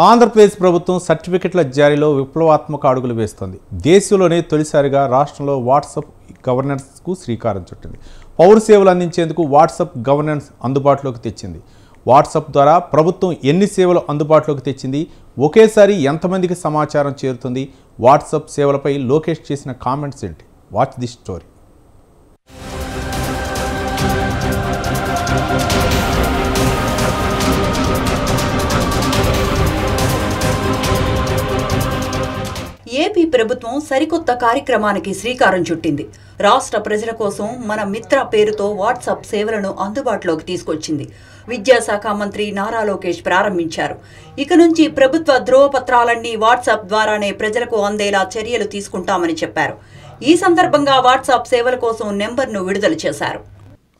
ఆంధ్రప్రదేశ్ ప్రభుత్వం సర్టిఫికెట్ల జారీలో విప్లవాత్మక అడుగులు వేస్తోంది. దేశంలోనే తొలిసారిగా రాష్ట్రంలో వాట్సాప్ గవర్నెన్స్కు శ్రీకారం చుట్టింది. పౌర సేవలు అందించేందుకు వాట్సాప్ గవర్నెన్స్ అందుబాటులోకి తెచ్చింది. వాట్సాప్ ద్వారా ప్రభుత్వం ఎన్ని సేవలు అందుబాటులోకి తెచ్చింది, ఒకేసారి ఎంతమందికి సమాచారం చేరుతుంది, వాట్సాప్ సేవలపై లోకేష్ చేసిన కామెంట్స్ ఏంటి? Watch this story. ఏపీ ప్రభుత్వం సరికొత్త కార్యక్రమానికి శ్రీకారం చుట్టింది. రాష్ట్ర ప్రజల కోసం మన మిత్ర పేరుతో వాట్సాప్ సేవలను అందుబాటులోకి తీసుకొచ్చింది. విద్యాశాఖ మంత్రి నారా లోకేష్ ప్రారంభించారు. ఇక నుంచి ప్రభుత్వ ధ్రువపత్రాలన్నీ వాట్సాప్ ద్వారానే ప్రజలకు అందేలా చర్యలు తీసుకుంటామని చెప్పారు. ఈ సందర్భంగా వాట్సాప్ సేవల కోసం నెంబర్ను విడుదల చేశారు.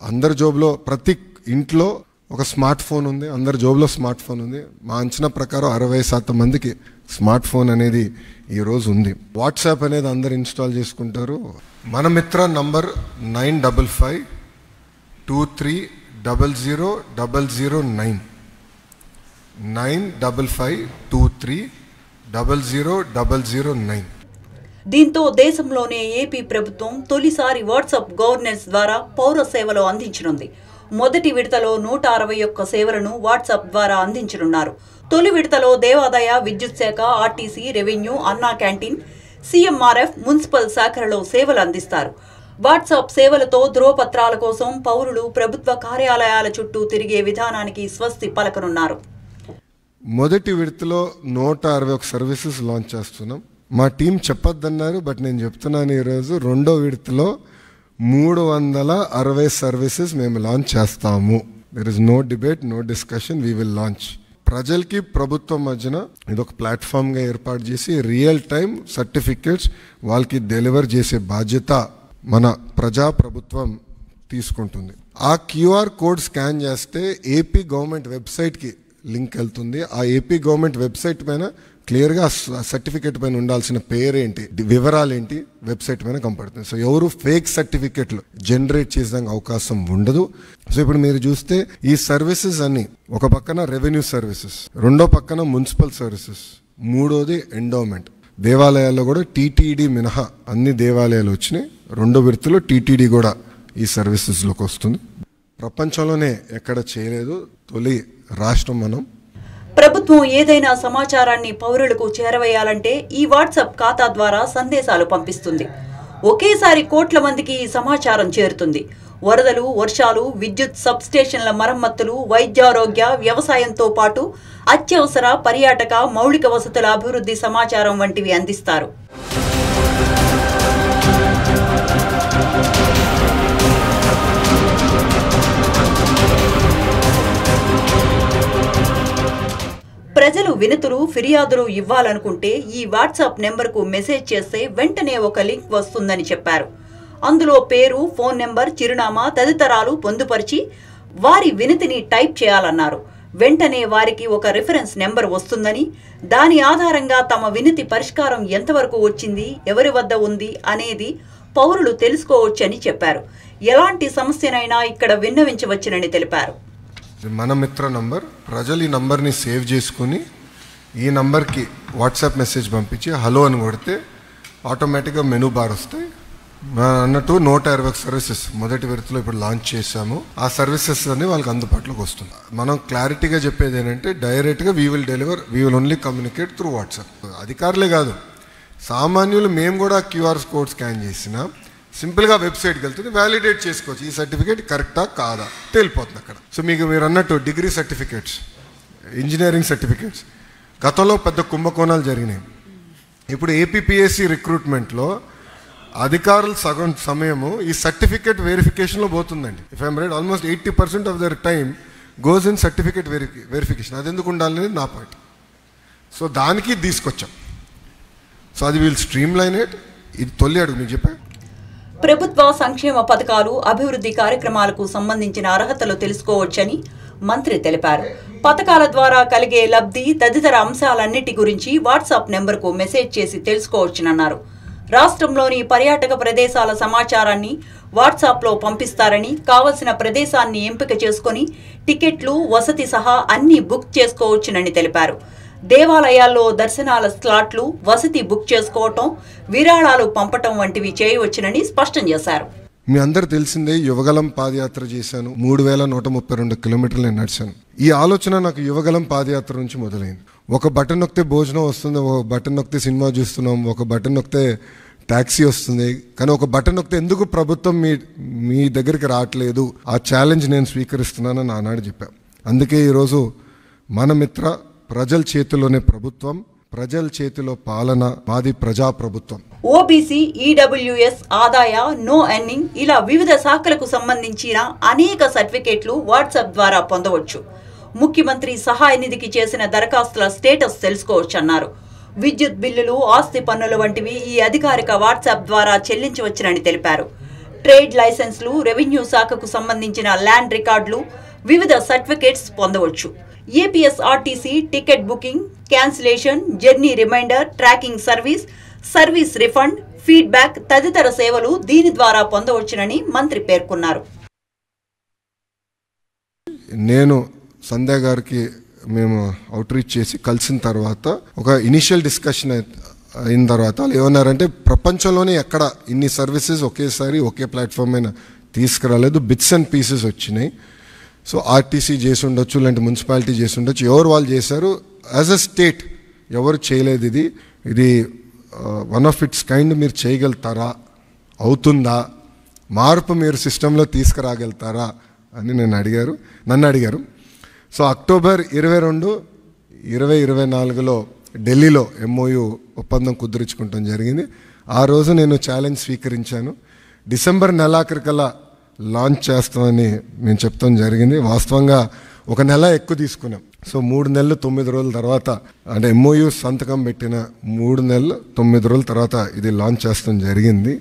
అందరి జోబులో ప్రతి ఇంట్లో ఒక స్మార్ట్ ఫోన్ ఉంది. అందరి జోబులో స్మార్ట్ ఫోన్ ఉంది. మా అంచనా ప్రకారం 60% మందికి స్మార్ట్ ఫోన్ అనేది ఈరోజు ఉంది. వాట్సాప్ అనేది అందరు ఇన్స్టాల్ చేసుకుంటారు. మన మిత్ర నంబర్ 9552300009 9552300009. దీంతో దేశంలోనే ఏపీ ప్రభుత్వం తొలిసారి వాట్సాప్ గవర్నెన్స్ ద్వారా పౌర సేవలు అందించనుంది. మొదటి విడతలో 161 సేవలను వాట్సాప్ ద్వారా అందించనున్నారు. తొలి విడతలో దేవాదాయ, విద్యుత్ శాఖ, ఆర్టీసీ, రెవెన్యూ, అన్నా క్యాంటీన్, సీఎంఆర్ఎఫ్, మున్సిపల్ శాఖలలో సేవలు అందిస్తారు. వాట్సాప్ సేవలతో ధ్రువపత్రాల కోసం పౌరులు ప్రభుత్వ కార్యాలయాల చుట్టూ తిరిగే విధానానికి స్వస్తి పలకనున్నారు. మొదటి విడతలో 161 సర్వీసెస్ లాంచ్ చేస్తున్నాం. మా టీం చెప్పొద్దన్నారు, బట్ నేను చెప్తున్నాను. ఈరోజు రెండో విడతలో 360 సర్వీసెస్ మేము లాంచ్ చేస్తాము. There is no debate, no discussion, we will launch. ప్రజలకి ప్రభుత్వం మధ్యన ఇదొక ప్లాట్ఫామ్గా ఏర్పాటు చేసి రియల్ టైం సర్టిఫికేట్స్ వాళ్ళకి డెలివర్ చేసే బాధ్యత మన ప్రభుత్వం తీసుకుంటుంది. ఆ క్యూఆర్ కోడ్ స్కాన్ చేస్తే ఏపీ గవర్నమెంట్ వెబ్సైట్కి లింక్ వెళ్తుంది. ఆ ఏపీ గవర్నమెంట్ వెబ్సైట్ పైన క్లియర్గా సర్టిఫికేట్ పైన ఉండాల్సిన పేరేంటి, వివరాలేంటి వెబ్సైట్ పైన కనపడుతుంది. సో ఎవరు ఫేక్ సర్టిఫికేట్లు జనరేట్ చేసేదానికి అవకాశం ఉండదు. సో ఇప్పుడు మీరు చూస్తే ఈ సర్వీసెస్ అన్ని, ఒక పక్కన రెవెన్యూ సర్వీసెస్, రెండో పక్కన మున్సిపల్ సర్వీసెస్, మూడోది ఎండోమెంట్. దేవాలయాల్లో కూడా టీటీడీ మినహా అన్ని దేవాలయాలు వచ్చినాయి. రెండో విడతలో టీటీడీ కూడా ఈ సర్వీసెస్లోకి వస్తుంది. ప్రపంచంలోనే ఎక్కడ చేయలేదు, తొలి రాష్ట్రం మనం. ప్రభుత్వం ఏదైనా సమాచారాన్ని పౌరులకు చేరవేయాలంటే ఈ వాట్సాప్ ఖాతా ద్వారా సందేశాలు పంపిస్తుంది. ఒకేసారి కోట్ల మందికి ఈ సమాచారం చేరుతుంది. వరదలు, వర్షాలు, విద్యుత్ సబ్స్టేషన్ల మరమ్మతులు, వైద్యారోగ్య, వ్యవసాయంతో పాటు అత్యవసర, పర్యాటక, మౌలిక వసతుల అభివృద్ధి సమాచారం వంటివి అందిస్తారు. ప్రజలు వినతులు, ఫిర్యాదులు ఇవ్వాలనుకుంటే ఈ వాట్సాప్ నెంబర్కు మెసేజ్ చేస్తే వెంటనే ఒక లింక్ వస్తుందని చెప్పారు. అందులో పేరు, ఫోన్ నెంబర్, చిరునామా తదితరాలు పొందుపరిచి వారి వినతిని టైప్ చేయాలన్నారు. వెంటనే వారికి ఒక రిఫరెన్స్ నెంబర్ వస్తుందని, దాని ఆధారంగా తమ వినతి పరిష్కారం ఎంతవరకు వచ్చింది, ఎవరి వద్ద ఉంది అనేది పౌరులు తెలుసుకోవచ్చని చెప్పారు. ఎలాంటి సమస్యనైనా ఇక్కడ విన్నవించవచ్చునని తెలిపారు. మన మిత్ర నంబర్, ప్రజలు ఈ నంబర్ని సేవ్ చేసుకుని ఈ నంబర్కి వాట్సాప్ మెసేజ్ పంపించి హలో అని కొడితే ఆటోమేటిక్గా మెనూ బార్ వస్తాయి. అన్నట్టు 120 సర్వీసెస్ మొదటి విడతలో ఇప్పుడు లాంచ్ చేశాము. ఆ సర్వీసెస్ అన్ని వాళ్ళకి అందుబాటులోకి వస్తుంది. మనం క్లారిటీగా చెప్పేది ఏంటంటే డైరెక్ట్గా we will only communicate through WhatsApp. అధికారులే కాదు, సామాన్యులు మేము కూడా క్యూఆర్ కోడ్ స్కాన్ చేసినా సింపుల్గా వెబ్సైట్కి వెళ్తుంది, వ్యాలిడేట్ చేసుకోవచ్చు. ఈ సర్టిఫికేట్ కరెక్టా కాదా తెలిపోతుంది అక్కడ. సో మీరు అన్నట్టు డిగ్రీ సర్టిఫికేట్స్, ఇంజనీరింగ్ సర్టిఫికేట్స్, గతంలో పెద్ద కుంభకోణాలు జరిగినాయి. ఇప్పుడు ఏపీపీఎస్సీ రిక్రూట్మెంట్లో అధికారులు సగం సమయము ఈ సర్టిఫికేట్ వెరిఫికేషన్లో పోతుందండి. If I'm right, almost 80% of their time goes in certificate verification. అది ఎందుకు ఉండాలనేది నా పాయింట్. సో దానికి తీసుకొచ్చాం. సో అది వీల్ స్ట్రీమ్ లైన్ ఇట్. ఇది తొలి అడుగు మీకు చెప్పా. ప్రభుత్వ సంక్షేమ పథకాలు, అభివృద్ధి కార్యక్రమాలకు సంబంధించిన అర్హతలు తెలుసుకోవచ్చని మంత్రి తెలిపారు. పథకాల ద్వారా కలిగే లబ్ధి తదితర అంశాలన్నిటి గురించి వాట్సాప్ నెంబర్కు మెసేజ్ చేసి తెలుసుకోవచ్చునన్నారు. రాష్ట్రంలోని పర్యాటక ప్రదేశాల సమాచారాన్ని వాట్సాప్లో పంపిస్తారని, కావలసిన ప్రదేశాన్ని ఎంపిక చేసుకుని టికెట్లు, వసతి సహా అన్ని బుక్ చేసుకోవచ్చునని తెలిపారు. దేవాలయాల్లో దర్శనాల స్లాట్లు, వసతి బుక్ చేసుకోవటం, విరాళాలు పంపటం వంటివి చేయవచ్చునని స్పష్టం చేశారు. మీ అందరు తెలిసిందే, యువగలం పాదయాత్ర చేశాను. 3132 కిలోమీటర్లు నేను నడిచాను. ఈ ఆలోచన నాకు యువగలం పాదయాత్ర నుంచి మొదలైంది. ఒక బటన్ నొక్కితే భోజనం వస్తుంది, ఒక బటన్ నొక్కితే సినిమా చూస్తున్నాం, ఒక బటన్ నొక్కితే ట్యాక్సీ వస్తుంది. కానీ ఒక బటన్ నొక్కితే ఎందుకు ప్రభుత్వం మీ దగ్గరికి రావట్లేదు, ఆ ఛాలెంజ్ నేను స్వీకరిస్తున్నానని ఆనాడు చెప్పాను. అందుకే ఈరోజు మన మిత్ర ప్రజల చేతిలోనే ప్రభుత్వం, ప్రజల చేతిలో పాలన, మాది ప్రజాప్రభుత్వం. ఓబీసీ, ఈడబ్ల్యూఎస్, ఆదాయ, నో ఎర్నింగ్ ఇలా వివిధ శాఖలకు సంబంధించిన అనేక సర్టిఫికేట్లు వాట్సాప్ ద్వారా పొందవచ్చు. ముఖ్యమంత్రి సహాయ నిధికి చేసిన దరఖాస్తుల స్టేటస్ తెలుసుకోవచ్చన్నారు. విద్యుత్ బిల్లులు, ఆస్తి పన్నుల వంటివి ఈ అధికారిక వాట్సాప్ ద్వారా చెల్లించవచ్చునని తెలిపారు. ట్రేడ్ లైసెన్స్లు, రెవెన్యూ శాఖకు సంబంధించిన ల్యాండ్ రికార్డులు, వివిధ సర్టిఫికేట్స్ పొందవచ్చు. APSRTC ticket booking, cancellation, journey reminder, tracking service, service refund, feedback తదితర సేవలు దీని ద్వారా పొందవచ్చునని మంత్రి పేర్కొన్నారు. నేను సంధ్య గారికి మేము అవుట్ రీచ్ చేసి కలిసిన తర్వాత ఒక ఇనిషియల్ డిస్కషన్ అయిన తర్వాత వాళ్ళు ఏమన్నారంటే, ప్రపంచంలోనే ఎక్కడ ఇన్ని సర్వీసెస్ ఒకేసారి ఒకే ప్లాట్ఫామ్ అయినా తీసుకురాలేదు, బిట్స్ అండ్ పీసెస్ వచ్చినాయి. సో ఆర్టీసీ చేసి ఉండొచ్చు, లేదంటే మున్సిపాలిటీ చేసి ఉండొచ్చు, ఎవరు వాళ్ళు చేశారు. యాజ్ అ స్టేట్ ఎవరు చేయలేదు. ఇది వన్ ఆఫ్ ఇట్స్ కైండ్. మీరు చేయగలుగుతారా, అవుతుందా, మార్పు మీరు సిస్టంలో తీసుకురాగలుగుతారా అని నన్ను అడిగారు. సో అక్టోబర్ 22, 2024లో ఢిల్లీలో MOU ఒప్పందం కుదుర్చుకుంటాం జరిగింది. ఆ రోజు నేను ఛాలెంజ్ స్వీకరించాను. డిసెంబర్ నెలాఖరికల్లా లాంచ్ చేస్తామని నేను చెప్తాం జరిగింది. వాస్తవంగా ఒక నెల ఎక్కువ తీసుకున్నాం. సో 3 నెలలు 9 రోజుల తర్వాత, అంటే MOU సంతకం పెట్టిన 3 నెలలు 9 రోజుల తర్వాత ఇది లాంచ్ చేస్తాం జరిగింది.